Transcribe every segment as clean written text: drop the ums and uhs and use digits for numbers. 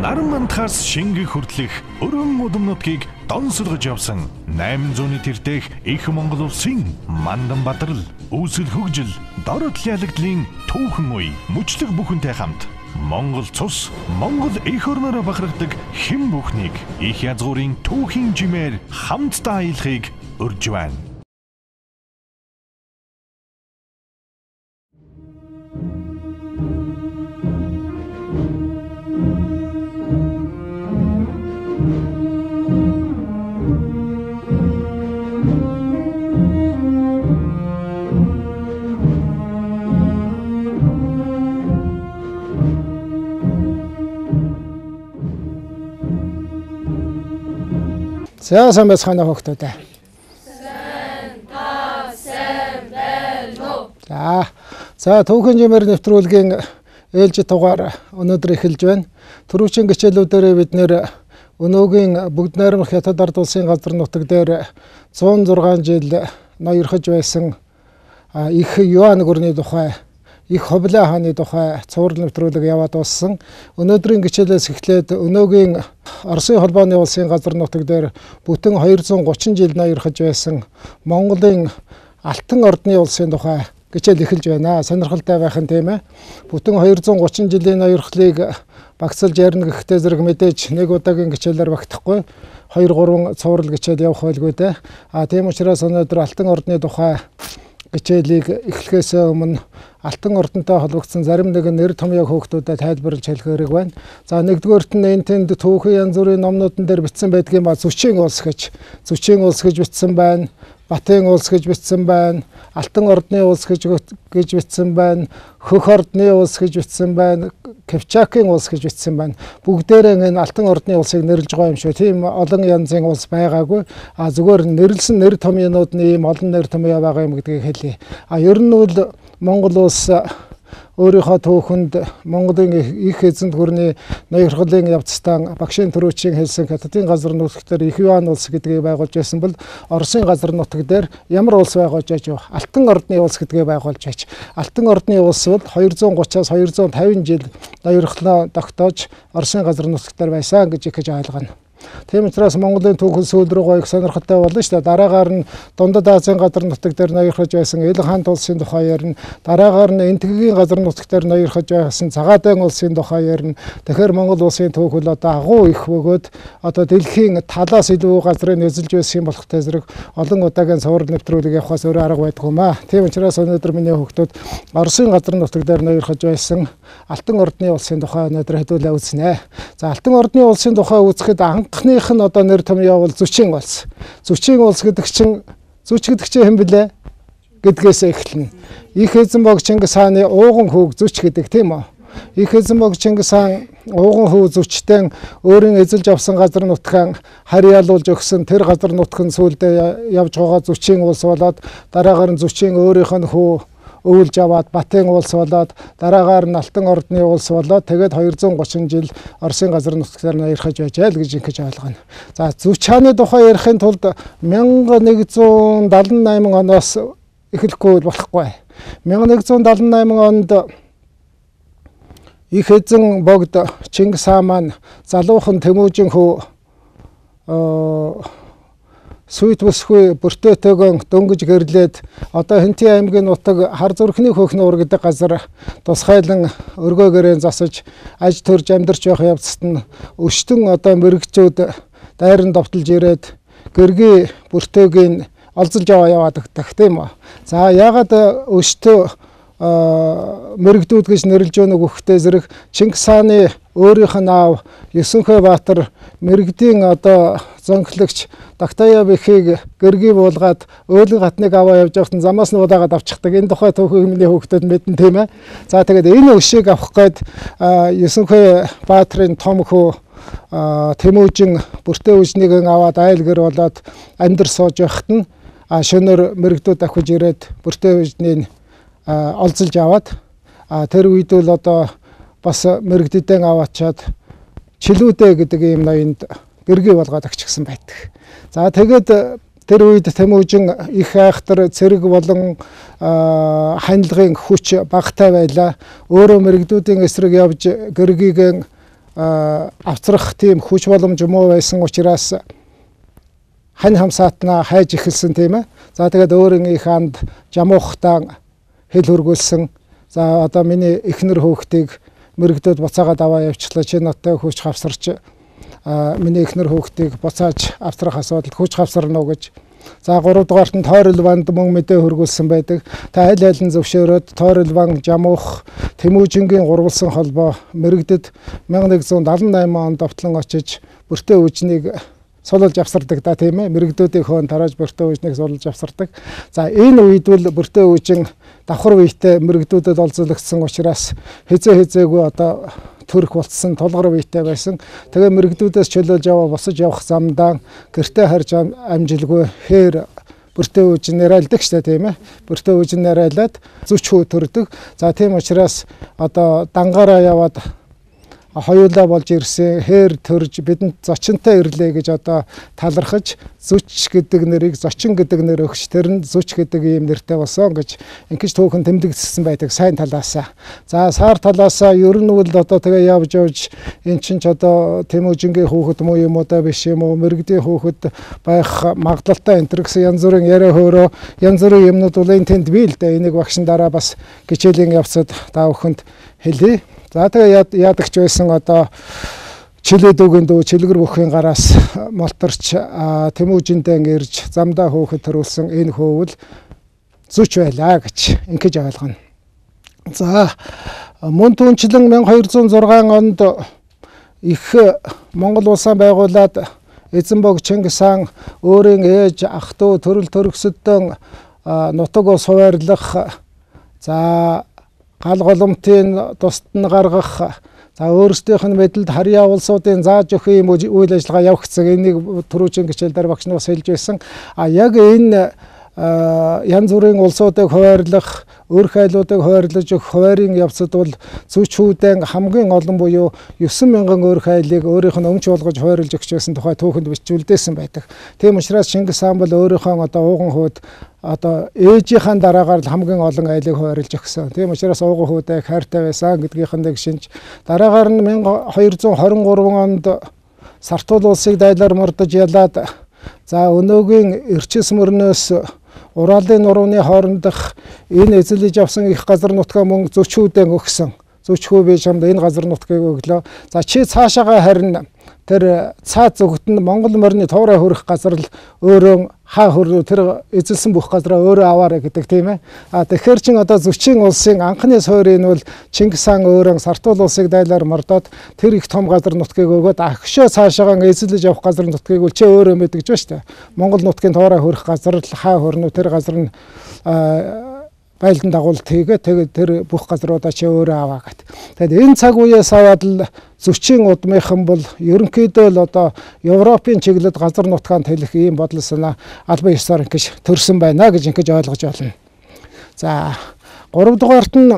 наран мантахаас шингэх хүртэлх өргөн удам нутгийг донсолгож явсан 800-ны тэртех их Монгол улсын мандан бадрал, үүсэл хөгжил, дорот ялагдлын түүхэн үе мөчлөг бүхэнтэй хамт Монгол цус, Монгол эх орноор бахархдаг хэн бүхнийг их язгуурын түүхийн жимээр хамтдаа аялахыг урьж байна. За сайн байцгаана хүүхдүүд. За түүхийн жимээр нэвтрүүлгийн ээлжид дугаар өнөөдөр эхэлж байна. Түрүүчийн гичээлүүдээр бид нэр өнөөгийн бүгд найрамдах хятад ард улсын газар нутаг дээр 106 жил ноёрхож байсан их Юан гүрний тухай, их Ховлын хааны тухай цуврал нэвтрүүлэг яваад дууссан. Өнөөдрийн гичээлээс эхлээд өнөөгийн Оросын холбооны улсын газар нутаг дээр бүтэн 230 жил ноёрхож байсан Монголын алтан ордны улсын тухай гичээл эхэлж байна. Сонирхолтой байх нь тийм ээ. Бүтэн 230 жилийн ноёрхлыг багцлж ярина гэхдээ зэрэг мэдээж нэг удаагийн гичээлээр багтахгүй 2-3 цуврал гичээл явах байлгүй дээ. Тийм учраас өнөөдөр алтан ордны тухай гичээлийг эхлэхээс өмнө алтан ордонтой холбогдсон зарим нэгэн нэр томьёог хүүхдүүдэд тайлбарлаж хэлэх хэрэг байна. За нэгдүгээрт нь энэ тэнд түүхийн янз бүрийн номнуудын дээр бичсэн байдгийн ба Зүчийн улс гэж бичсэн байна. Батын улс гэж бичсэн байна. Алтан ордны улс гэж бичсэн байна. Хөх ордны улс гэж бичсэн байна. Кипчакийн улс гэж бичсэн байна. Бүгдээрээ энэ алтан ордны улсыг нэрлэж байгаа юм шүү. Тийм олон янзын улс байгаагүй. Зүгээр нэрлсэн нэр томьёонууд нь ийм олон нэр томьёо байгаа юм гэдгийг хэлье. Ер нь бол Монгол улс өөрийнхөө түүхэнд Монголын их эзэнт гүрний ноёрхлын явцдаа багшийн түрүүчийн хэлсэн хятадын газар нутгаар их Юан улс гэдгийг байгуулж байсан бол Оросын газар нутаг дээр ямар улс байгуулж байж вэ? Алтан ордны улс гэдгийг байгуулж байж. Алтан ордны улс бол 230-аас 250 жил ноёрхлоо тогтоож Оросын газар нутаг дээр байсан гэж ойлгоно. Тийм учраас Монголын түүхэн сүүл рүү их сонирхолтой болно шүү дээ. Дараагаар нь Дундад Азийн газар нутаг дээр ноёрхож байсан Ил хаан улсын тухай ярина. Дараагаар нь Энэтхэгийн газар нутаг дээр ноёрхож байсан Цагаатайн улсын тухай ярина. Тэгэхээр Монгол улсын түүх бол одоо агуу их бөгөөд одоо дэлхийн талаас илүү газрыг эзэлж байсан юм болохтой зэрэг олон удаагийн цуврал нэвтрүүлэг явахаас өөр арга байдгүй маа. Тийм учраас өнөөдөр миний хүүхдүүд Оросын газар нутаг дээр ноёрхож байсан алтан ордны улсын тухай өнөөдөр хэдүүлээ үзнэ. За алтан ордны улсын тухай үзэхэд анхных нь одоо нэр томьёо бол Зүчийн улс. Зүчийн улс гэдэг чинь хэн блэ гэдгээс эхэлнэ. Их эзэн бог Чингис хааны ууган хүүг Зүч гэдэг тийм үү? Их эзэн бог Чингис хаан ууган хүү Зүчтэн өөрийн эзэлж авсан газар нутгаа харьяалуулж өгсөн тэр газар нутгийн сүлдээ явж байгаа Зүчийн улс болоод дараагаар нь Зүчийн өөрийнх нь хүү өвлж аваад Батын улс болоод дараагаар нь алтан ордны улс болоод тэгээд 230 жил Оросын газар нутгаар ноёрхож байжээ л гэж ингэж ойлгоно. За Зүч хааны тухай ярихын тулд 1178 оноос эхлэхгүй болохгүй. 1178 онд их эзэн богд Чингис хаан маань залуухан Тэмүүжин хүү сүйт бүсгүй бүртөөтэйгөн дөнгөж гэрлээд одоо Хэнтийн аймгийн нутаг хар зүрхний хөхнөр гэдэг газар тусгайлан өргөөгөрөө засаж аж төрж амьдарч байх явцад нь өштөн одоо мэрэгчүүд дайран довтолж ирээд гэргийн бүртөөгийн олзолж яваад өгдөг тийм үү. За яагаад өштөө мэрэгдүүд гэж нэрлж өгнө гүхтэй зэрэг Чингис хааны өөрийнх нь аав Есүнхэй Баатар мэрэгдийн одоо зонхлогч Дактая бэхийг гэргий буулгаад өөлөн гатныг аваа явж байхад замаас нь удаагаад авчихдаг. Энэ тухай түүхийн миний хүүхдүүд мэднэ тийм ээ. За тэгээд энэ өшийг авах гээд Есүнхэй Баатарын том хүү Тэмүүжин бүртээ үжнийг аваад айл гэр болоод амьдар сууж байхад нь шөнөөр мэрэгдүүд ахиж ирээд бүртээ үжнийг олзолж аваад тэр үед бол одоо бас мэрэгдүүдэн аваачаад чилүүдэ гэдэг ийм ноёнд гэргий болгоод өгчихсэн байдаг. За тэгээд тэр үед Тэмүүжин их айхтар цэрэг болон ханилгын хүч багтай байлаа. Өөрөө мэрэгдүүдийн эсрэг явж гэргийгэн авцрах тийм хүч боломж муу байсан учраас хань хамсаатнаа хайж эхэлсэн тийм ээ. За тэгээд өөрийн их анд жамуухтаа хэл хөргүүлсэн. За одоо миний эхнэр хүүхдийг мэрэгдээд буцаагаад аваа явчлаа. Чи надтай хүч хавсарч миний эхнэр хүүхдийг буцааж авцрах асуудалд хүч хавсарна уу гэж. За 3 дугаарт нь тойрол ванд мөн мэдээ хөргүүлсэн байдаг. Та аль аль нь зөвшөөрөөд тойрол ван жамуух Тэмүүжингийн гурвалсан холбоо мэрэгдэд 1178 онд довтлон очиж бүртээ үжнийг сулж авсардаг да тийм ээ. Мэрэгдүүдийн хөөн тарааж бүртээ үжнийг сулж авсардаг. За энэ үед бол бүртээ үжин давхар үетэй мэрэгдүүдэд олзлогдсон учраас хизээгүй одоо төрөх болцсон тулгар үетэй байсан. Тэгээ мэрэгдүүдээс чөлөөлж яваа босож явах замдаа гэртээ харж амжилгүй хээр бүртээ үжин нэрэлдэг штэ тийм ээ. Бүртээ үжин нэрэлээд зүч хүү төрдөг. За тийм учраас одоо дангаараа яваад хоёулаа болж ирсэн хээр төрж бидэнд зочинтой ирлээ гэж одоо талархаж зүч гэдэг нэрийг зочин гэдэг нэр өгч тэр нь зүч гэдэг ийм нэртэй болсон гэж ингэж түүхэн тэмдэглэсэн байдаг сайн талаасаа. За саар талаасаа ер нь бол одоо тэгээ явж эн чинь ч одоо Тэмүүжингийн хүүхэд муу юм уу да биш юм уу мэрэгдийн хүүхэд байх магадлалтай энэ гэсэн янз бүрийн яриа хөөрөө янз бүрийн юмнууд бол энэ тэнд бий л дээ. Энийг багшин дараа бас хичээлийн явцад та бүхэнд хэлье. За тэгээ яадагч байсан одоо чилээдүүгийн дүү чилгэр бүхийн гараас молторч Тэмүүжиндээ ирж замдаа хөөхөд төрүүлсэн энэ хөөвөл зүч байлаа гэж ингэж ойлгоно. За мөн түнчлэн 1206 онд их Монгол улсаа байгуулад Эзэнбог Чингис хаан өөрийн ээж ах дүү төрөл төрөсөдөн нутаг ус хуваарлах за гал голомтын тусад нь гаргах за өөрсдийнх нь мэдлэлд харьяа улсуудын зааж өгөх юм үйл ажиллагаа явагдсан. Энийг түрүүчийн хичээлдэр багш нь бас хэлж байсан. Яг энэ янз бүрийн улсуудыг хуваарлах, өөр хайлуудыг хуваарлаж өгөх хуваарийн явцад бол зүйчүүдэн хамгийн олон буюу 9,000 өөр хайлыг өөрийнх нь өмч болгож хуваарлаж өгч байсан тухай түүхэнд бичүүлдээсэн байдаг. Тийм учраас Чингис хаан бол өөрийнхөө одоо ууган хүүд одоо ээжийнхэн дараагаар л хамгийн олон айлыг хуваарлаж өгсөн. Тийм учраас ууган хүүдээ хайртай байсан гэдгийнх нь шинж. Дараагаар нь 1223 онд Сартул улсыг дайлаар мордож ялаад за өнөөгийн Эрчис мөрнөөс Уралын нурууны хоорондох энэ эзэлж авсан их газар нутгаа мөн зөчүүдэн өгсөн. Зөчхүү би чамд энэ газар нутгийг өглөө. За чи цаашаага харин тэр цаад зүгт нь Монгол морины туурай хөрөх газар л өөрөө хаа хөрөө тэр эзэлсэн бүх газараа өөрөө аваарэ гэдэг тийм ээ. Тэгэхээр чин одоо зөчийн улсын анхны суурийг бол Чингис хаан өөрөө Сартул улсыг дайлаар мордоод тэр их том газар нутгийг өгөөд агшөө цаашаагаа эзэлж явах газар нутгийг бол чи өөрөө мэдэж байна шүү дээ. Монгол нутгийн туурай хөрөх газар л хаа хөрнө тэр газар нь байлдан дагуулт хийгээ тэгээд тэр бүх газруудаа чи өөрөө аваа гэт. Тэгээд энэ цаг үеэс аваад л зөчийн удмынхан бол ерөнхийдөө л одоо Европын чиглэлд газар нутгаанд хэлэх ийм бодол санаа албан ёсоор ингэж төрсөн байна гэж ингэж ойлгож байна. За 3 дугаарт нь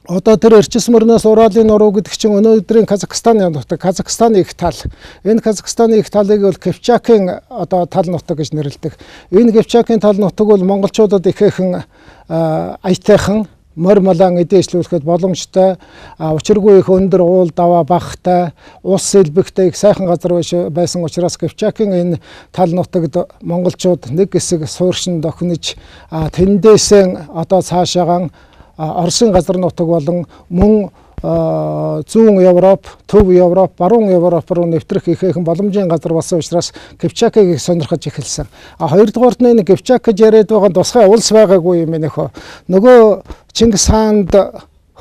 одоо тэр Эрчис мөрнөөс Уралын нуруу гэдэг чинь өнөөдрийн Казахстаны нутаг, Казахстаны их тал. Энэ Казахстаны их талыг бол Кипчакийн одоо тал нутаг гэж нэрлэдэг. Энэ Кипчакийн тал нутаг бол монголчуудад ихээхэн аятайхан морь малан эдээшлүүлэхэд боломжтой, учиргүй их өндөр уул даваа багтай, ус сэлбэгтэй их сайхан газар байсан учраас Кипчакийн энэ тал нутагт монголчууд нэг хэсэг сууршин дохинож тэндээсээ одоо цаашаагаан Оросын газар нутаг болон мөн зүүн Европ, төв Европ, баруун Европ руу нэвтрэх ихээхэн боломжийн газар болсон учраас Кипчакийг сонирхож эхэлсэн. Хоёрдугаарт нь энэ Кипчак гэж яриад байгаа тусгай улс байгаагүй юм нөхөө. Нөгөө Чингис хаанд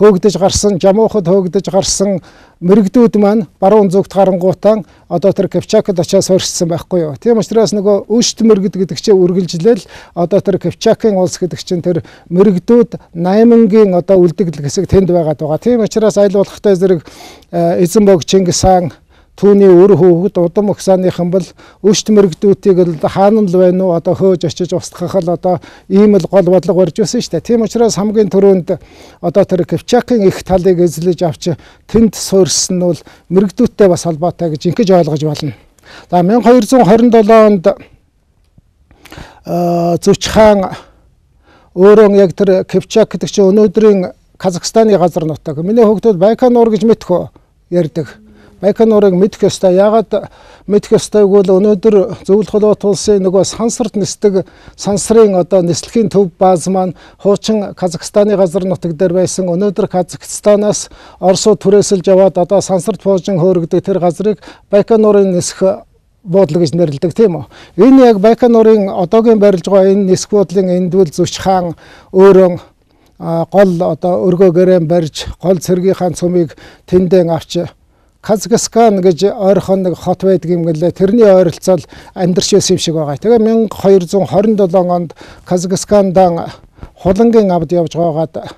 хөөгдөж гарсан, жамуухад хөөгдөж гарсан мэрэгдүүд маань баруун зүгт гарангуутан одоо тэр Кипчакд очиж суурьшсан байхгүй юу. Тийм учраас нөгөө Өшт мэрэгд гэдэг чинь үргэлжлэл одоо тэр Кипчакийн улс гэдэг чинь тэр мэрэгдүүд 8-гийн одоо үлдэгдэл хэсэг тэнд байгаад байгаа. Тийм учраас айл болохтой зэрэг Эзэнбог Чингис хаан түүний өр хүүхэд удам өгсааныхан бол Өшт мэрэгдүүдийг л хаан л байна уу одоо хөөж очиж устгах л одоо ийм л гол бодлого барьж байсан шүү дээ. Тийм учраас хамгийн түрүүнд одоо тэр Кипчакийн их талыг эзлэж авч тэнд суурьсан нь бол мэрэгдүүдтэй бас холбоотой гэж ингэж ойлгож байна. За 1227 онд Зүч хаан өөрөө яг тэр Кипчак гэдэг чинь өнөөдрийн Казахстаны газар нутаг. Миний хүүхдүүд Байконур гэж мэдхөө ярьдаг. Байкал нуурыг мэдэх ёстой. Яагаад мэдэх ёстойг бол өнөөдөр Зөвлөх Улуут улсын нөгөө сансарт нисдэг сансрын одоо нислэгийн төв бааз маань хуучин Казахстаны газар нутаг дээр байсан. Өнөөдөр Казахстанаас Оросууд түрээсэлж яваад одоо сансарт буужин хөөргөдөг тэр газрыг Байкал нуурын нисэх буудлын гэж нэрлэдэг тийм үү. Энэ яг Байкал нуурын одоогийн барилж байгаа энэ нисэх буудлын эндвэл Зүч хаан өөрөө гол одоо өргөө гэрээн барьж гол цэргийнхаа цөмийг тэндэн авч Казахстан гэж ойрхон нэг хот байдаг юм гэлээ. Тэрний ойролцоол амьдарч байсан юм шиг байгаа. Тэгээ 1227 онд Казахстандан хулангийн авд явж байгаад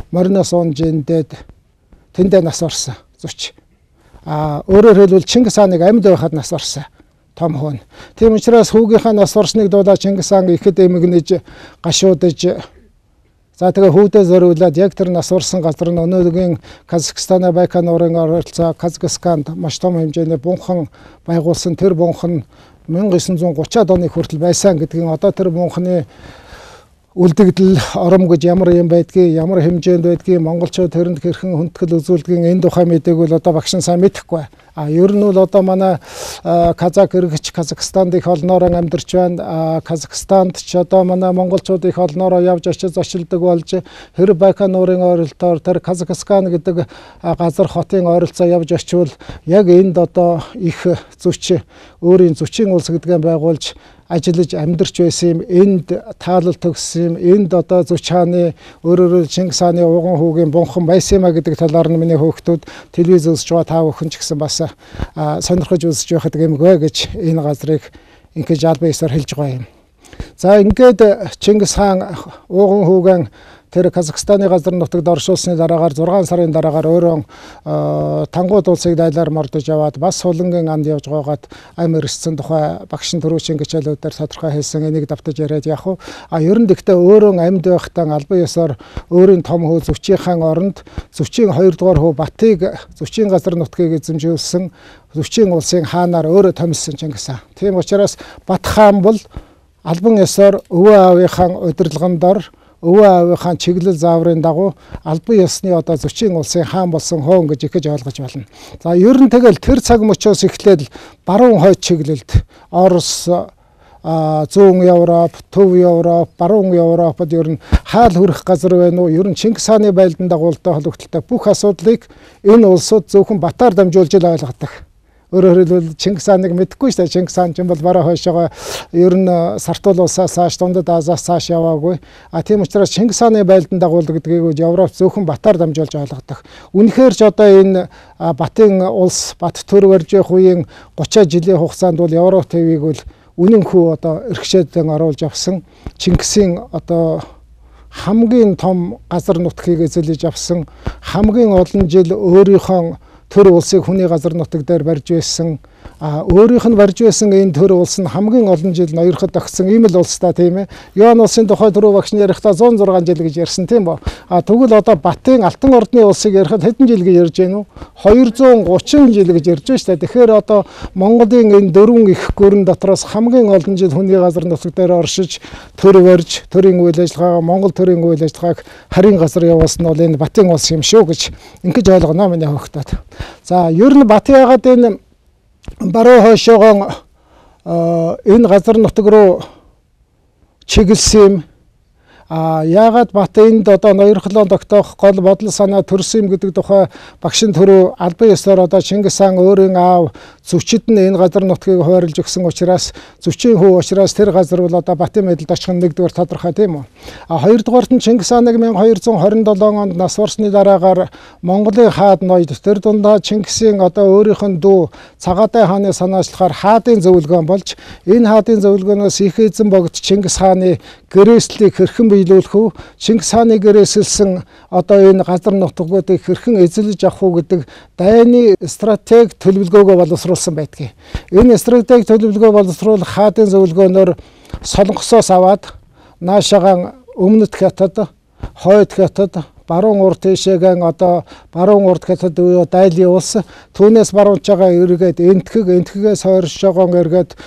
мориноос унжиндээд тэндээ нас орсон Зүч. Өөрөөр хэлбэл Чингис хааныг амьд байхад нас орсон том хүн. Тийм учраас хүүгийнхаа нас орсныг дуулаа Чингис хаан ихэд эмгэнэж гашуудж за тэгээ хүүдээ зориулаад яг тэр нас орсон газар нь өнөөдрийн Казахстаны Байкал нуурын ойролцоо Казахстанд маш том хэмжээний бунхан байгуулсан. Тэр бунхан 1930-ад оны хүртэл байсан гэдгийг одоо тэр бунханы үлдэгдэл ором гэж ямар юм байдгийг, ямар хэмжээнд байдгийг монголчууд тэрэнд хэрхэн хүндэтгэл үзүүлдгийг энэ тухай мэдээг бол одоо багш нь сайн мэдэхгүй. Ер нь бол одоо манай казак иргэч Казахстанд их олноороо амьдарч байна. Казахстанд ч одоо манай монголчууд их олноороо явж очиж зочилдог болж хэрэг Байкал нуурын ойролцоор тэр Казахстан гэдэг газар хотын ойролцоо явж очивол яг энд одоо их Зүч өөрийн Зүчийн улс гэдгээ байгуулж ажиллаж амьдарч байсан юм. Энд таалал төгссөн юм. Энд одоо Зүч хааны өөрөөр Чингис хааны уган хүүгийн бунхан байсан юм гэдэг талаар нь миний хүүхдүүд телевиз үзэж байгаа та бүхэн ч гэсэн бас сонирхож үзэж байхад гэмгүй гэж энэ газрыг ингээд жалбан ёсоор хэлж байгаа юм. За ингээд Чингис хаан уган хүүгийн тэр Казахстаны газар нутагт оршуулсны дараагаар 6 сарын дараагаар өөрөө Тангууд улсыг дайлаар мордож яваад бас сулангийн анд явж байгаад ам ирсэн тухай багш нь түрүүчийн хичээлүүдээр тодорхой хэлсэн. Энийг давтаж яриад яах вэ? Ер нь гэхдээ өөрөө амьд байхдаа албан ёсоор өөрийн том хүү Зүчийн хаан оронд Зүчийн 2 дугаар хүү Батыг Зүчийн газар нутгийг эзэмшүүлсэн Зүчийн улсын хаанаар өөрөө томилсон Чингис хаан. Тийм учраас Бат хаан бол албан ёсоор өвөө аавынхаа удирдлагын дор өвөө аавынхаа чиглэл зааврын дагуу албан ёсны одоо Зүчийн улсын хаан болсон хоон гэж ихэж ойлгож байна. За ер нь тэгэл тэр цаг мөчөөс эхлээд баруун хойд чиглэлд Орос, зүүн Европ, төв Европ, баруун Европод ер нь хаал хүрэх газар байна уу? Ер нь Чингис хааны байлдан дагуултай холбогдолтой бүх асуудлыг энэ улсууд зөвхөн Батаар дамжуулж л ойлгодог. Өөрөөр хэлбэл Чингис хааныг мэдэхгүй шүү дээ. Чингис хаан ч юм бол бараа хойшоогоо ер нь Сартул улсаас цааш Дундад Азаас цааш яваагүй. Тийм учраас Чингис хааны байлдан дагуулдаг гэдгийг Европ зөвхөн Батаар дамжуулж ойлгодог. Үнэхээр ч одоо энэ Батын улс Бат төр барьж явах үеийн 30 жилийн хугацаанд бол Европ ТV-г бол үнэн хүү одоо эрхшээдэн оруулж авсан. Чингисийн одоо хамгийн том газар нутгийг эзэлж авсан, хамгийн олон жил өөрийнхөө төр улсыг хүний газар нутаг дээр барьж байсан. Өөрийнх нь барьж байсан энэ төр улс нь хамгийн олон жил ноёрход огцсон ийм л улс та тийм ээ. Юан улсын тухай түрүү багш нь ярихдаа 106 жил гэж ярьсан тийм бо. Тэгвэл одоо Батын Алтан ордны улсыг ярихад хэдэн жил гэж ярьж гэнэ үү? 230 жил гэж ярьж байна шүү дээ. Тэгэхээр одоо Монголын энэ дөрвөн их гүрэн дотроос хамгийн олон жил хүний газар нутаг дээр оршиж төр барьж төрийн үйл ажиллагаагаа Монгол төрийн үйл ажиллагааг харийн газар явуулсан нь бол энэ Батын улс юм шүү гэж ингэж ойлгоно миний хөгтөд. За ер нь Бат яагаад энэ баруун хойшоогоо энэ газар нутаг руу чиглэсэн юм. Яагаад Бат энд одоо ноёрхлоо тогтоох гол бодол санаа төрсөн юм гэдэг тухай багш нь түрүү албан ёсоор одоо Чингис хаан өөрийн аав Зүчид нь энэ газар нутгийг хойрлж өгсөн учраас Зүчийн хүү учраас тэр газар бол одоо Батын мэдэлд очих нь нэгдүгээр тодорхой тийм үү. Хоёрдугаарт нь Чингис хааныг 1227 онд нас орсны дараагаар Монголын хаад ноёд тэр дундаа Чингисийн одоо өөрийнх нь дүү Цагаатай хааны санаачлахаар хаадын зөвлөгөөн болж энэ хаадын зөвлөгөөнөөс их эзэн богд Чингис хааны гэрээслийг хэрхэн биелүүлэх үү? Чингис хааны гэрээсэлсэн одоо энэ газар нутгуудыг хэрхэн эзэлж авах уу гэдэг дайны стратеги төлөвлөгөөгөө боловсруулсан байдгийг. Энэ стратеги төлөвлөгөө боловсруулах хаадын зөвлөгөөнөөр Солонгосоос аваад наашагаан Өмнөд хятад, Хойд хятад, баруун урд тийшээгэн одоо баруун урд хятад буюу дайлын улс түүнээс баруунж байгаа эргээд энтхгээс хойшоогоо эргээд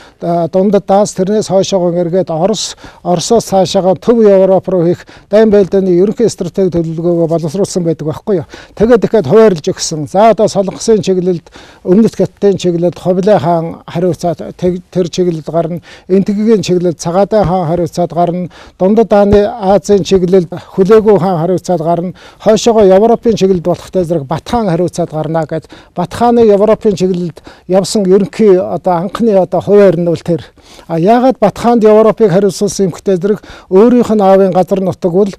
дундад даас тэрнээс хойшоогоо эргээд Оросоос цаашаага төв Европ руу хийх дайн байлдааны ерөнхий стратеги төлөвлөгөөгөө боловсруулсан байдаг байхгүй юу. Тэгээд дахиад хуваарлж өгсөн. За одоо Солонгосын чиглэлд өмнөд Хятадын чиглэлд Ховлын хаан хариуцаад тэр чиглэлд гарна. Энтхгийн чиглэлд Цагаатай хаан хариуцаад гарна. Дундад Азийн чиглэлд Хүлээгүү хаан хариуцаад гарна. Хойшоогоо Европын чиглэлд болохтой зэрэг Бат хаан хариуцаад гарна гэд Бат хааны Европын чиглэлд явсан ерөнхий одоо анхны одоо хуваар нь бол тэр. Яагаад Бат хаанд Европыг хариуцсан юмхтэй зэрэг өөрийнх нь аавын газар нутаг бол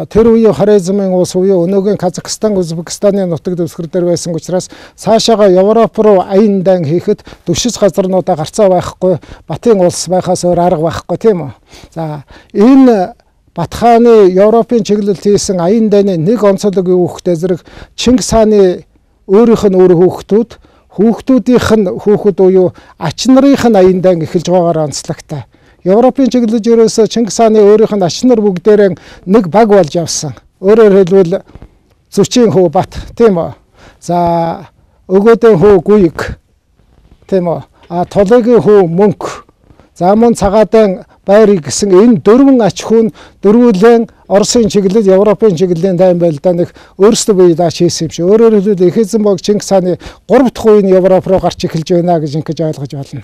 тэр үеийн Хорезмын улс буюу өнөөгийн Казахстан, Узбекистаны нутаг дэвсгэр дээр байсан учраас цаашаага Европ руу аян дан хийхэд дэвшиж газарнуудаа гарцаа байхгүй, Батын улс байхаас өөр арга байхгүй тийм үү. За энэ Бат хааны Европын чиглэлд хийсэн аян дайны нэг онцлог юу гэхтэй зэрэг Чингис хааны өөрийнх нь хүүхдүүдийнх нь хүүхэд буюу ач нарынх нь аян дан эхэлж байгаагаар онцлогтой. Европын чиглэлд ерөөсө Чингис хааны өөрийнх нь ач нар бүгдээрээ нэг баг болж явсан. Өөрөөр хэлбэл Зүчийн хүү Бат тийм үү. За Өгөөдийн хүү Гүйг тийм үү. Тулыгийн хүү Мөнх. За мөн Цагаатай Байрыг гэсэн энэ дөрвөн ач хүн дөрвөлэн Оросын чиглэл, Европын чиглэлийн дайн байлдааныг өөрсдөө бие дааж хийсэн юм шиг. Өөрөөр хэлбэл Эхизенбог Чингис хааны 3 дахь үеийн Европ руу гарч эхэлж байна гэж ингэж ойлгож байна.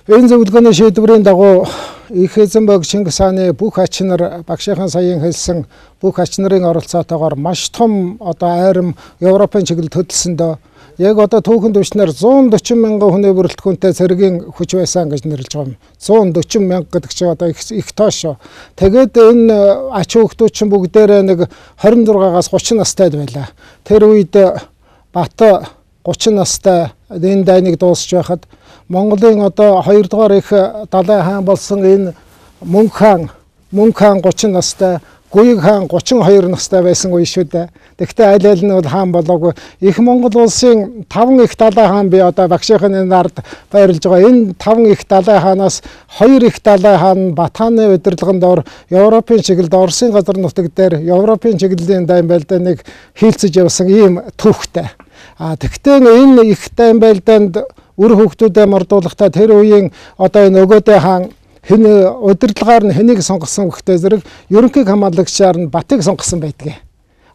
Энэ зөвлөгөөний шийдвэрийн дагуу Эхизенбог Чингис хааны бүх ач нар багшийн саяын хэлсэн бүх ач нарын оролцоотойгоор маш том одоо айрам Европын чиглэлд хөдөлсөндөө яг одоо түүхэн түвшнэр 140 мянган хүний бүрэлдэхүүнтэй цэргийн хүч байсан гэж нэрлэж байгаа юм. 140 мянга гэдэг чинь одоо их тоо шүү. Тэгээд энэ ач хүүхдүүд чинь бүгдээрээ нэг 26-аас 30 настайд байлаа. Тэр үед Бат 30 настай энэ дайныг дуусч байхад Монголын одоо 2 дугаар их далай хаан болсон энэ Мөнх хаан 30 настай, Гүйг хаан 32 настай байсан үе шүү дээ. Тэгвэл аль аль нь бол хаан болоогүй. Их Монгол улсын 5 их далай хаан би одоо багшийнхын нард байрлаж байгаа. Энэ 5 их далай хаанаас 2 их далай хаан Бат хааны удирдлагын доор Европын чиглэлд Оросын газар нутаг дээр Европын чиглэлийн дайн байлдааныг хийлцэж явсан ийм түүхтэй. Тэгвэл энэ их дайн байлдаанд үр хөвгтүүдэд мордуулахдаа тэр үеийн одоо энэ Өгөөдийн хаан хэн удирдлагаар нь хэнийг сонгосон гэхтэй зэрэг ерөнхий хамгаалагчаар нь Батыг сонгосон байдаг.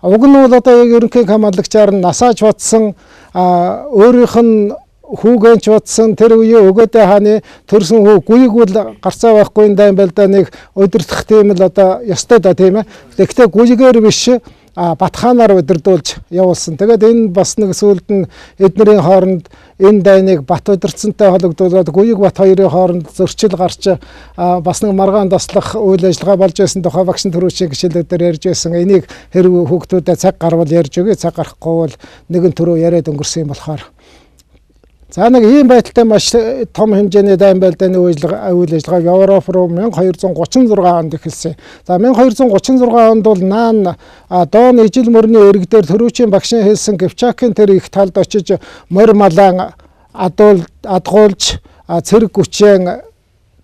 Уг нь бол одоо яг ерөнхий хамгаалагчаар нь насааж бодсон өөрийнх нь хүүгэнч бодсон тэр үеийн Өгөөдийн хааны төрсөн хүү Гүйг бол гарцаа байхгүй дайн байлдааныг удирдах тийм л одоо ёстой да тийм ээ. Тэгэхдээ Гүйгээр биш Бат хаанаар удирдуулж явуулсан. Тэгээд энэ бас нэг сүүлд нь эднэрийн хооронд энэ дайныг Бат удирдсантай холбогдуулаад Гүйг Бат хоёрын хооронд зөрчил гарч бас нэг маргаан таслах үйл ажиллагаа болж байсан тухай багшин төрүүчийн гишэлүүдээр ярьж байсан. Энийг хэрэг хүүхдүүдэд цаг гарвал ярьж өгье. Цаг гарахгүй бол нэгэн төрөө яриад өнгөрсөн юм болохоор. За нэг ийм байдалтай маш том хэмжээний дайн байлдааны үйл ажиллагааг Европ руу 1236 онд эхэлсэн. За 1236 онд бол Наан Дон ижил мөрний эрэг дээр төрүүчийн багшийн хэлсэн Кипчакийн тэр их талд очиж морь малаан адгуулж цэрэг хүчээр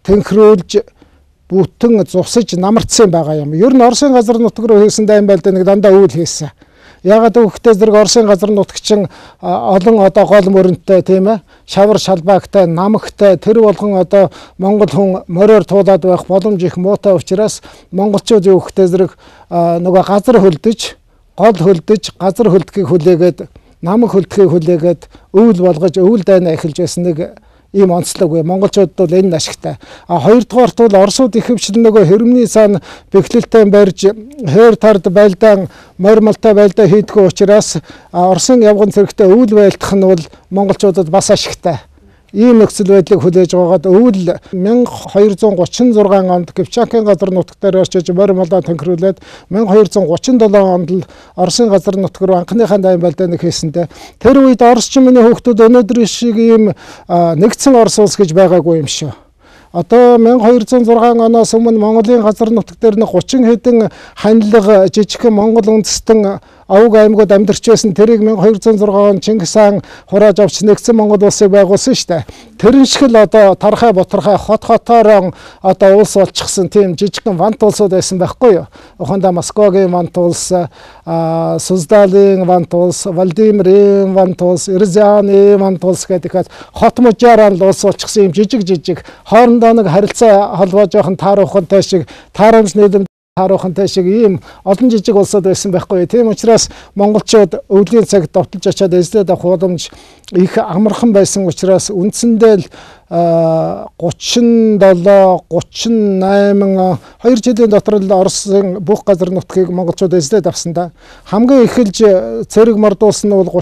тэнхрүүлж бүтэн зусаж намарцсан байгаа юм. Ер нь Оросын газар нутаг руу хийсэн дайн байлдааныг дандаа үйл хийсэн. Ягаад гэвэл зэрэг Оросын газар нутагчин олон одоо гол мөрөнтэй тийм ээ шавар шалбаагтай намагтай тэр болгон одоо монгол хүн мориор туулаад байх боломж их муутай учраас монголчууд юу гэхтэй зэрэг нөгөө газар хөлдөж гол хөлдөж газар хөлдгийг хүлээгээд намаг хөлдгийг хүлээгээд өвөл болгож өвөл дайнаа эхэлж байсан нэг ийм онцлог бай. Монголчууд бол энэ ашигтай. Хоёрдугаарт бол Оросууд ихэвчлэн нөгөө хэрэмний сан бэхлэлтэй барьж хойр тард байлдаан морьмалтай байлдаа хийдгүү учраас Оросын явган цэрэгтэй өвөл байлдах нь бол монголчуудад бас ашигтай. ийм нөхцөл байдлыг хүлээж байгаад өвөл 1236 онд Кипчакийн газар нутаг дээр очиж морь молоо төнхрүүлээд 1237 онд л Оросын газар нутаг руу анхныхаа дайм байлдааныг хийсэнтэй тэр үед оросчин миний хүүхдүүд өнөөдөр шиг ийм нэгдсэн Орос улс гэж байгаагүй юм шүү. Одоо 1206 оноос өмнө Монголын газар нутаг дээр нэг 30 хэдэн ханилга жижигхэн Монгол үндэстэн авг аймагуд амьдарч байсан. Тэрийг 1206 он Чингис хаан хурааж авч нэгдсэн Монгол улсыг байгуулсан шүү дээ. Тэрэн шиг л одоо тархай ботархай хотоороо одоо улс болчихсон тийм жижигхэн вант улсууд байсан байхгүй юу? Ухаандаа Москвагийн вант улс, Суздалын вант улс, Владимирийн вант улс, Эрзяны вант улс гэдэг хот мужаараа л улс болчихсон юм жижиг хоорондоо нэг харилцаа холбоо жоохон таарахантай шиг таарамж нийлэмж таарахантай шиг ийм олон жижиг улсууд байсан байхгүй. Тийм учраас монголчууд өвлийн цагт довтолж очиад эзлээд авах боломж их амархан байсан учраас үндсэндээ л 37 38 2 жилийн дотор л Оросын бүх газар нутгийг монголчууд эзлээд авсан да. Хамгийн эхэлж цэрэг мордуулсан нь бол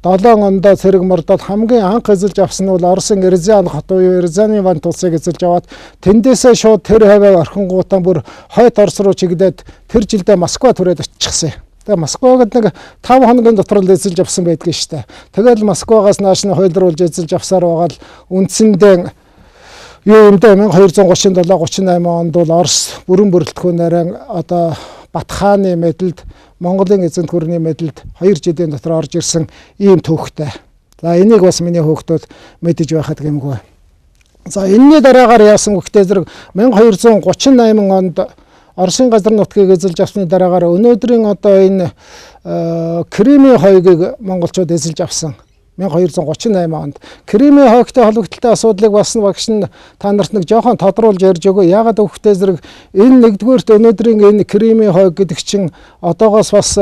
37 ондоо цэрэг мордоод хамгийн анх эзэлж авсан нь бол Оросын Эрзян хот буюу Эрзяны вант улсыг эзэлж аваад тэндээсээ шууд тэр хаваа орхингуудаа бүр хойд Орос руу чиглээд тэр жилдээ Москва түрээд очихсан. Тэгээ Москвагд нэг 5 хоногийн дотор л эзэлж авсан байдгийн штэ. Тэгэл Москвагаас нааш нь хойлруулж эзэлж авсаар байгаа л үндсэндээ юу юм дэ 1237 38 онд бол Орос бүрэн бүрэлдэхүүнээр одоо Бат хааны мэдэлд Монголын эзэнт гүрний мэдэлд 2 жилийн дотор орж ирсэн ийм төвхтэй. За энийг бас миний хүүхдүүд мэдэж байхад гэмгүй. За энэний дараагаар яасан гэхдээ зэрэг 1238 онд Оросын газар нутгийг эзэлж авсны дараагаар өнөөдрийн одоо энэ Кремийн хойгийг монголчууд эзэлж авсан. 1238 онд Кремийн хойгтой холбогдолтой асуудлыг бас багш нь та нарт нэг жоохон тодруулж ярьж өгөө. Яагаад гэвэл зэрэг энэ нэгдүгээрт өнөөдрийн энэ Кремийн хойг гэдэг чинь одоогоос бас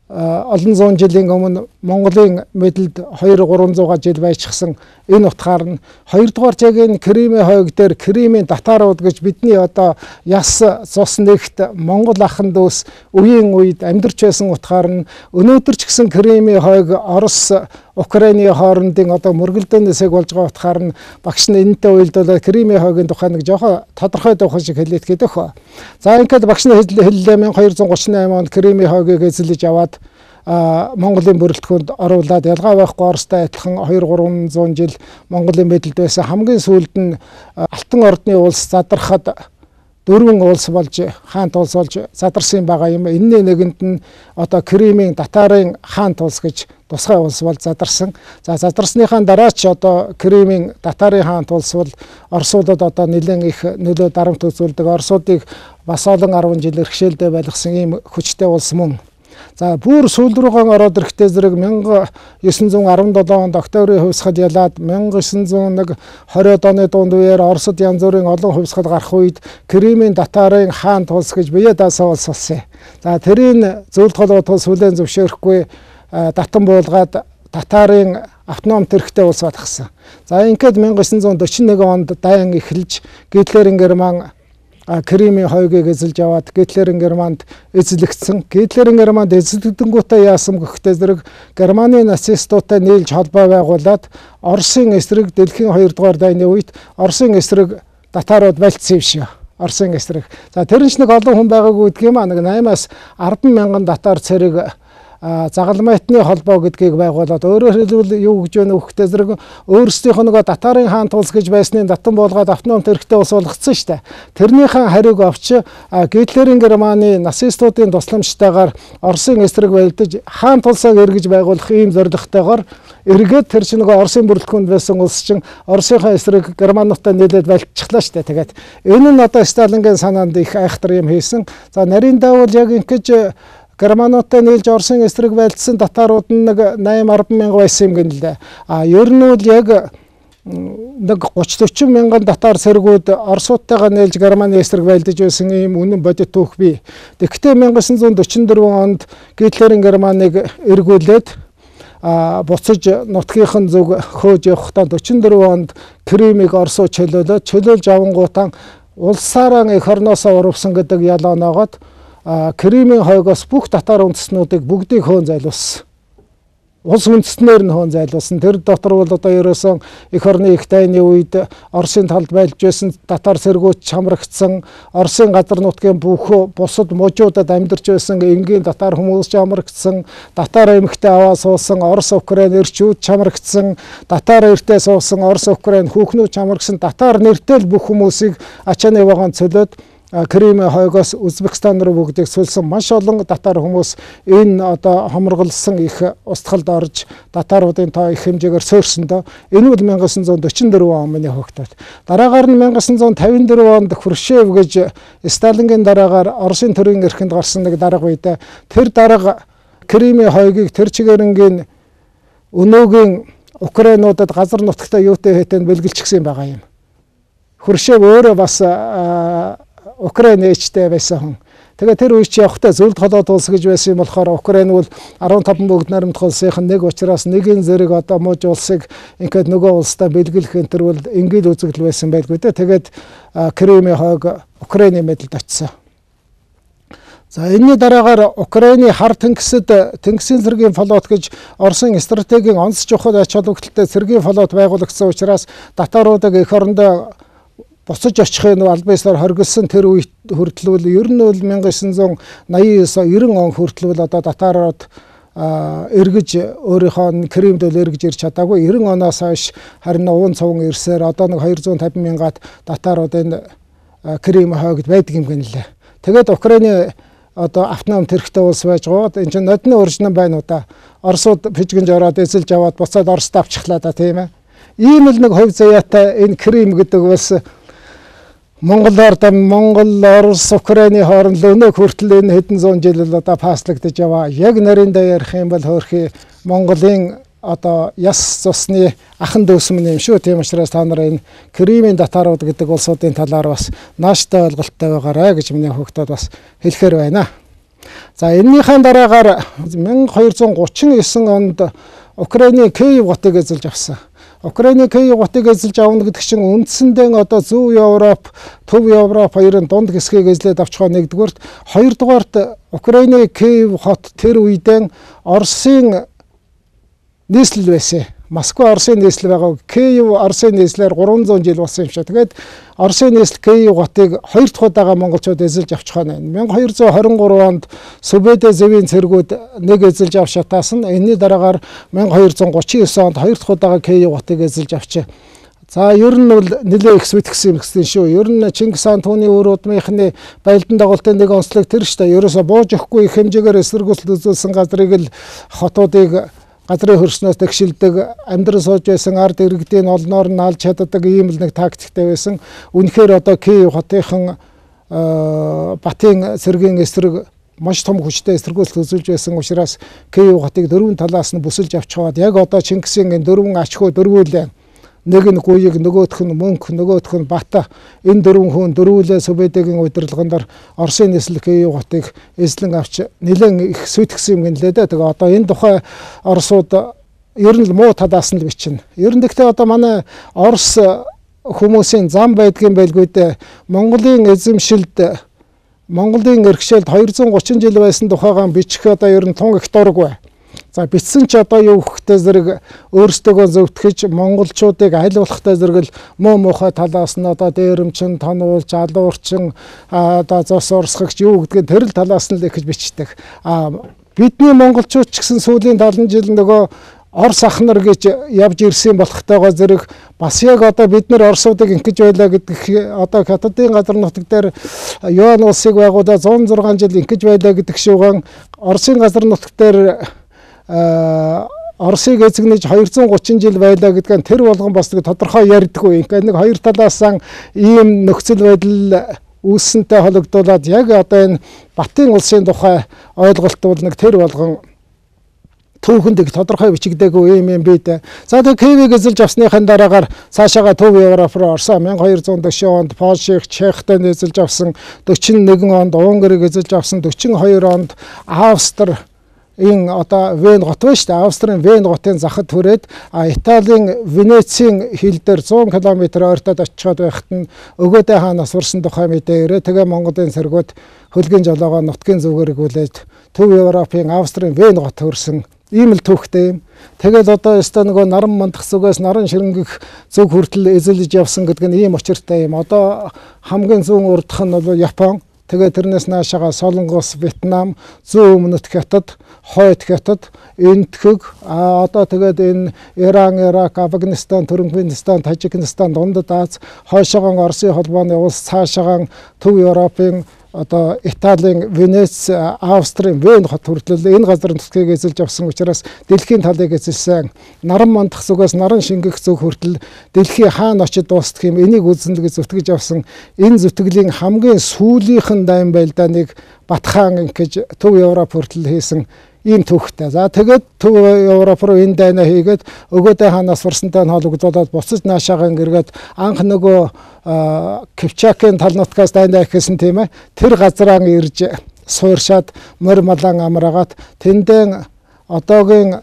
олон зуун жилийн өмнө Монголын мэдэлд 200-300 жил байчихсан энэ утгаар нь хоёрдугаар яг энэ Кремийн хойг дээр Кремийн татарууд гэж бидний одоо яс цус нэгт Монгол ахын дүүс үеийн үед амьдарч байсан утгаар нь өнөөдөр ч гэсэн Кремийн хойг Орос Украиний хоорондын одоо мөргөлдөөнөөсөө болж байгаа утгаар нь багш нь энэтэй уялдуулаад Кремийн хойгийн тухай нэг жоохон тодорхой дуухан шиг хэлээд гэдэг хөө. За ингээд багш нь хэллээ 1238 онд Кремийн хойгийг эзэлж аваад Монголын бүрэлдэхүүнд оруулаад ялгаа байхгүй Оростой адилхан 200-300 жил Монголын мэдэлд байсан. Хамгийн сүүлд нь Алтан ордны улс задрахад 4 улс болж хаант улс болж задарсан байгаа юм. Энэний нэгэнд нь одоо Кремийн татарын хаант улс гэж тусгай улс бол задарсан. За задарсныхаа дараа ч одоо Кремийн татарын хаант улс бол Оросуудад одоо нэлээд их нөлөө дарамт үзүүлдэг. Оросуудыг бас олон 10 жил иргэшээлдээ байлгасан ийм хүчтэй улс мөн. За бүр сүүл рүүгээ ороод ирэхдээ зэрэг 1917 онд Октябрийн хувьсгал ялаад 1920-од оны дунд үеэр Оросд янз бүрийн олон хувьсгал гарах үед Кремийн татарын хаант улс гэж бие даасан улс болсон. За тэрийн зөвлөлт холбоотол сүлэн зөвшөөрөхгүй татан буулгаад татарын автономт эрхтэй улс болгосон. За ингээд 1941 онд дайн эхэлж Гитлерийн Герман Кремийн хойгийг эзэлж аваад Гитлерийн Германд эзлэгдсэн. Гитлерийн Германд эзлэгдэнгүүтээ яасан гэхдээ зэрэг Германы нацистуудтай нийлж холбоо байгуулад Оросын эсрэг дэлхийн 2 дугаар дайны үед Оросын эсрэг татарууд байлцсан юм шиг. Оросын эсрэг. За тэр нь ч нэг олон хүн байгаагүй гэдэг юм аа. Нэг 8-аас 10 мянган татар цэрэг загалмайтны холбоо гэдгийг байгуулад өөрөөр хэлбэл юу гэж байна вэ гэхдээ зэрэг өөрсдийнхөө нөгөө татарын хаант улс гэж байсны татан болгоод автономт эрхтэй улс болгоцсон шүү дээ. Тэрнийхэн хариуг авч Гитлерийн Германы нацистуудын тусламжтайгаар Оросын эсрэг байлдаж хаант улсаа эргэж байгуулах ийм зорилготойгоор эргээд тэр чинь нөгөө Оросын бүрэлдэхүүнд байсан улс чинь Оросынхаа эсрэг Германуудтай нийлээд байлтчихлаа шүү дээ. Тэгээд энэ нь одоо Сталингийн санаанд их айхтар юм хийсэн. За нарийн давал яг ингэж Германуудтай нийлж Оросын эсрэг байлдсан татарууд нэг 80-10 мянга байсан юм гэнэ лээ. Ер нь бол яг нэг 30-40 мянган татар цэргүүд Оросуудтайгаа нийлж Германы эсрэг байлдаж байсан ийм үнэн бодит түүх бий. Тэгэхдээ 1944 онд Гитлерийн Германыг эргүүлээд буцаж нутгийнхэн зүг хөөж явахдаа 44 онд Кремийг Оросоо чөлөөлж авангуутан улсаараа эх орноосоо урвсан гэдэг ял оноогоод Кремийн хойгоос бүх татар үндэстнүүдийг бүгдийг хөөн зайлуулсан. улс үндэстнээр нь хөөн зайлуулсан. Тэр дотор бол одоо ерөөсөн эх орны их дайны үед Оросын талд байлж байсан татар сэргүүч чамрагдсан, Оросын газар нутгийн бүх бусад мужуудад амьдарч байсан энгийн татар хүмүүс чамрагдсан, татар эмэгтэй аваа суусан Орос Украин эрчүүд чамрагдсан, татар эртээ суусан Орос Украин хүүхнүүд чамрагдсан, татар нэртэй бүх хүмүүсийг ачааны вагонд цөлөөд Кримийн хойгоос Узбекистан руу бүгдийг сүлсэн маш олон татар хүмүүс энэ одоо хоморголсон их устгалд орж татаруудын тоо их хэмжээгээр суурсандоо энэ бол 1944 он миний хогтоод. Дараагаар нь 1954 онд Хрущев гэж Сталингийн дараагаар Оросын төрийн эрхэнд гарсан нэг дарга үед тэр дарга Кримийн хойгийг тэр чигээрэнгийн өнөөгийн Украинуудад газар нутагтаа юутай хэйтэн бэлгэлчихсэн байгаа юм. Хрущев өөрөө бас Украин ээжтэй байсан хүн. Тэгээ тэр үе чи явахдаа зөвлөлт холоод улс гэж байсан юм болохоор Украин бол 15 бүгд найрамдах улсынх нь нэг учраас нэгэн зэрэг одоо мууж улсыг ингээд нөгөө улстай бэлгэлэх энэ төр бол ингээд үзэгдэл байсан байлгүй дээ. Тэгээд Кримийн хойг Украины мэдэлд очсон. За энэний дараагаар Украины хар тэнгисэд тэнгисийн цэргийн флот гэж Оросын стратегийн онц чухал ач холбогдолтой цэргийн флот байгуулагдсан учраас татаруудыг эх орондоо буцаж очихын албан ёсоор хоригдсон тэр үед хүртэл ер нь бол 1989-90 он хүртэл одоо татарууд эргэж өөрийнхөө Кримд эргэж ирч чадаагүй. 90 оноос хойш харин уун цуван ирсээр одоо нэг 250 мянгаад татарууд энэ Крим хойгод байдаг юм гэнэлээ. Тэгээд Украины одоо автоном тэрхтээ улс байж гоод энэ чинь нодны уржнан байна уу да. Оросууд пижгэнж ороод эзэлж аваад буцаад Оросд авчихлаа да тийм ээ. Ийм л нэг хувь заяатай энэ Крим гэдэг бас Монголоор Монгол, Орос, Украины хооронд өнөө хүртэл энэ хэдэн зуун жил одоо пааслагдаж яваа. Яг нариндаа ярих юм бол хөөрхий Монголын одоо яс цусны ахан дүүсмэн юм шүү. Тийм учраас та нар энэ Кримийн татарууд гэдэг улсуудын талаар бас нааштай ойлголттой байгаарай гэж миний хөгтөд бас хэлэхээр байна. За энэнийхэн дараагаар 1239 онд Украины Киев хотыг эзэлж авсан. Украины Киев хотыг эзэлж авна гэдэг чинь үндсэндээ одоо Зөв Европ, Төв Европ хоёрын дунд хэсгийг эзлээд авч байгаа нэгдүгээрт, хоёрдугаарт Украины Киев хот тэр үедээ Оросын нийслэл байсан. Москва Оросын нийслэл байгаа. Киев Оросын нийслэлээр 300 жил болсон юм шиг. Тэгээд Оросын нийслэл Киев хотыг хоёр дахь удаага монголчууд эзэлж авч байгаа нь. 1223 онд Сүбэдэ зэвийн цэргүүд нэг эзэлж авч шатаасан. Энэний дараагаар 1239 онд хоёр дахь удаага Киев хотыг эзэлж авчээ. За ер нь бол нэлээ их свитгсэн юм гэсэн шүү. Ер нь Чингис хаан түүний өөр удмынхны баялдан дагуултын нэг онцлог тэр штэ. Ерөөсө бууж өгөхгүй их хэмжээгээр эсэргүүцэл үзүүлсэн газрыг л хотуудыг газрын хөрснөөс тэгшилдэг, амьдрал сууж байсан ард иргэдийн олноор нь алж чаддаг ийм л нэг тактиктэй байсан. Үнэхээр одоо Киев хотынхан Батын цэргийн эсрэг маш том хүчтэй эсэргүүцэл үзүүлж байсан учраас Киев хотыг дөрвөн талаас нь бүсэлж авч хаваад яг одоо Чингисийн дөрвөн ачхуу дөрвүүлээ. Нэг нь гуйг, нөгөөх нь мөнх, нөгөөх нь бата. Энэ дөрвөн хүн дөрвүүлээ Сүбэдэгийн удирдлагаар Оросын нийслэл Киев хотыг эзлэн авч нэлээд их сүйтгэсэн юм гэнлээ дээ. Тэгээ одоо энэ тухай Оросууд ер нь муу талаас нь л бичнэ. Ер нь гэхдээ одоо манай Орос хүмүүсийн зам байдгийн байлгүй дээ. Монголын эзэмшилд Монголын эрхшээлд 230 жил байсан тухайгаан бичих одоо ер нь тун их дурггүй. За бичсэн ч одоо юу хөхтэй зэрэг өөрсдөө зөвтгөж монголчуудыг аль болохтой зэрэг л муу муухай талаас нь одоо дээрэмчин, тонуулж, алуурчин, одоо зос урсгагч юу гэдгийг тэр л талаас нь л ихэж бичдэг. Бидний монголчууд ч гэсэн сүүлийн 70 жил нөгөө Орос ах нар гэж явж ирсэн болохтойгоо зэрэг бас яг одоо бид нар Оросуудыг ингэж байлаа гэдэг одоо хятадын газар нутаг дээр Юан улсыг байгуулаад 106 жил ингэж байлаа гэдэг шүүгэн Оросын газар нутаг дээр Оросыг эзэгнэж 230 жил байлаа гэдгээр тэр болгон бас нэг тодорхой ярьдаггүй. Ингээд нэг хоёр талаас нь ийм нөхцөл байдал үүссэнтэй холбогдуулаад яг одоо энэ Батын улсын тухай ойлголт бол нэг тэр болгон түүхэнд тодорхой бичигдээгүй юм бид. За тэгээ Киевийг эзэлж авсныхаа дараагаар цаашаага Төв Европ руу орсон. 1240 онд Польшийг Чехтэй эзэлж авсан, 41 онд Унгарыг эзэлж авсан, 42 онд Австри энэ одоо Вен гот байна шүү дээ. Австрийн Вен готын захад хүрээд Италийн Венецийн хил дээр 100 км ойртоод очиод байхад нь өгөөдөө хаанаас урсан тухай мэдээ ирээ. Тэгээ Монголын цэргүүд хөлгийн жолоогоо нутгийн зүгээр гүйлээд Төв Европын Австрийн Вен гот хүрсэн Ийм л түүхтэй юм. Тэгээд одоо ёстой нөгөө наран мандах зүгээс наран ширэнгэх зүг хүртэл эзэлж явсан гэдэг нь ийм учиртай юм. Одоо хамгийн зүүн урдх нь бол Япон. Тэгээд тэрнээс наашаага Солонгос, Вьетнам, зүүн өмнөд Хятад, хойд Хятад, Энэтхэг, одоо тэгээд энэ Иран, Ирак, Афганистан, Туркменистан, Тажикистан, Дундад Аз, хойшоогоо Оросын холбооны улс, цаашаага Төв Европын одоо Италийн Венец, Австрийн Вен хот хүртэл энэ газар нутгийг эзэлж авсан учраас дэлхийн талыг эзэлсэн. Наран мандах зүгээс наран шингэх зүг хүртэл дэлхийн хаан очид дуустах юм. Энийг үзэнлэг зүтгэж авсан. Энэ зүтгэлийн хамгийн сүүлийнхэн дайн байлдааныг Батхан гэж Төв Европ хүртэл хийсэн ийм түүхтэй. За тэгээд Төв Европ руу энэ дайнаа хийгээд өгөөдөө хаанаас сурсантай нь холбогдуулаад буцаж наашаагаа эргээд анх нөгөө Кипчакийн тал нутгаас дайнаа ихсэн тийм ээ. Тэр газраа ирж сууршаад морь малан амраагаад тэндэн одоогийн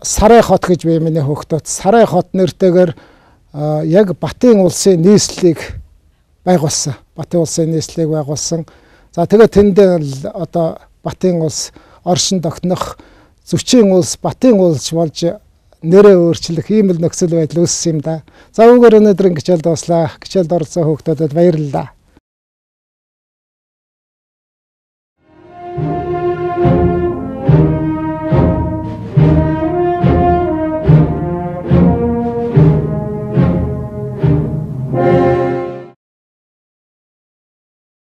Сарай хот гэж бие миний хөөхдөд Сарай хот нэртэйгээр яг Батын улсын нийслэлийг байгуулсан. Батын улсын нийслэлийг байгуулсан. За тэгээд тэндээ одоо Батын улс оршин тогтнох зүчийн улс Батын улс болж нэрээ өөрчлөх ийм л нөхцөл байдал үүссэн юм да. За үүгээр өнөөдөр хичээлд дуслаа. Хичээлд оролцсон хүүхдүүдэд баярлалаа.